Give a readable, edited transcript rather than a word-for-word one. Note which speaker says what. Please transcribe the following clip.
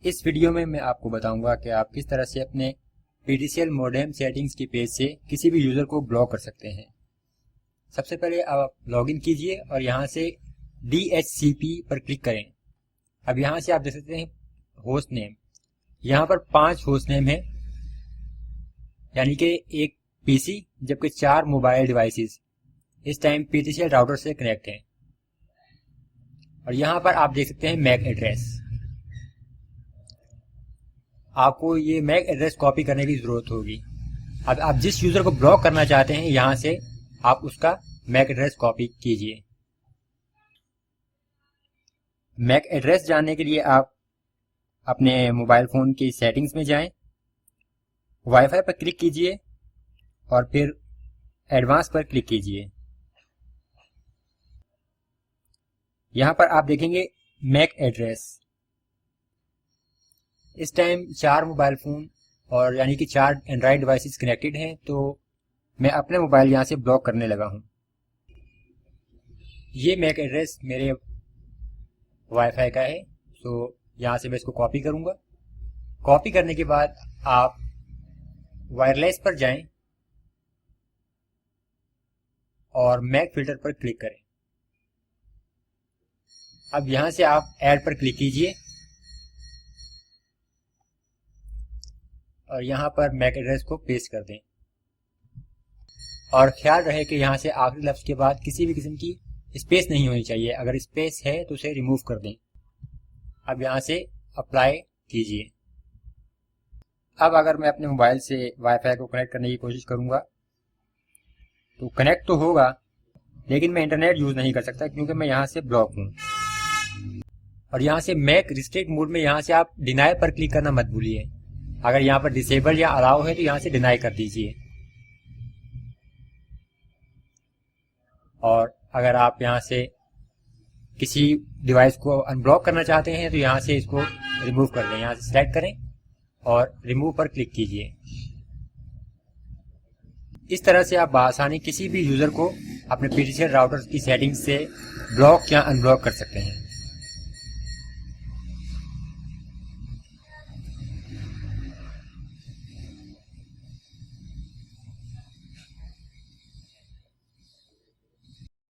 Speaker 1: इस वीडियो में मैं आपको बताऊंगा कि आप किस तरह से अपने PTCL मॉडेम सेटिंग्स की पेज से किसी भी यूज़र को ब्लॉक कर सकते हैं। सबसे पहले आप लॉगिन कीजिए और यहाँ से DHCP पर क्लिक करें। अब यहाँ से आप देख सकते हैं होस्ट नेम, यहाँ पर 5 होस्ट नेम है, यानी कि एक PC जबकि 4 मोबाइल डिवाइसेस इस टाइम PTCL राउटर से कनेक्ट हैं। और यहाँ पर आप देख सकते हैं मैक एड्रेस। आपको ये मैक एड्रेस कॉपी करने की जरूरत होगी। अब आप जिस यूजर को ब्लॉक करना चाहते हैं यहाँ से आप उसका मैक एड्रेस कॉपी कीजिए। मैक एड्रेस जानने के लिए आप अपने मोबाइल फोन की सेटिंग्स में जाएं, वाईफाई पर क्लिक कीजिए और फिर एडवांस पर क्लिक कीजिए। यहाँ पर आप देखेंगे मैक एड्रेस। इस टाइम 4 मोबाइल फ़ोन और यानी कि 4 एंड्रॉयड डिवाइसेस कनेक्टेड हैं, तो मैं अपने मोबाइल यहाँ से ब्लॉक करने लगा हूँ। ये मैक एड्रेस मेरे वाईफाई का है, तो यहाँ से मैं इसको कॉपी करूँगा। कॉपी करने के बाद आप वायरलेस पर जाएं और मैक फिल्टर पर क्लिक करें। अब यहाँ से आप ऐड पर क्लिक कीजिए और यहाँ पर मैक एड्रेस को पेस्ट कर दें और ख्याल रहे कि यहाँ से आखिरी लफ्ज के बाद किसी भी किस्म की स्पेस नहीं होनी चाहिए। अगर स्पेस है तो उसे रिमूव कर दें। अब यहाँ से अप्लाई कीजिए। अब अगर मैं अपने मोबाइल से वाईफाई को कनेक्ट करने की कोशिश करूँगा तो कनेक्ट तो होगा, लेकिन मैं इंटरनेट यूज़ नहीं कर सकता क्योंकि मैं यहाँ से ब्लॉक हूँ। और यहाँ से मैक रिस्ट्रिक्ट मोड में यहाँ से आप डिनाई पर क्लिक करना मत भूलिए। अगर यहाँ पर डिसेबल या अलाउ है तो यहाँ से डिनाई कर दीजिए। और अगर आप यहाँ से किसी डिवाइस को अनब्लॉक करना चाहते हैं तो यहाँ से इसको रिमूव कर दें। यहाँ से सिलेक्ट करें और रिमूव पर क्लिक कीजिए। इस तरह से आप बआसानी किसी भी यूज़र को अपने PTCL राउटर की सेटिंग्स से ब्लॉक या अनब्लॉक कर सकते हैं।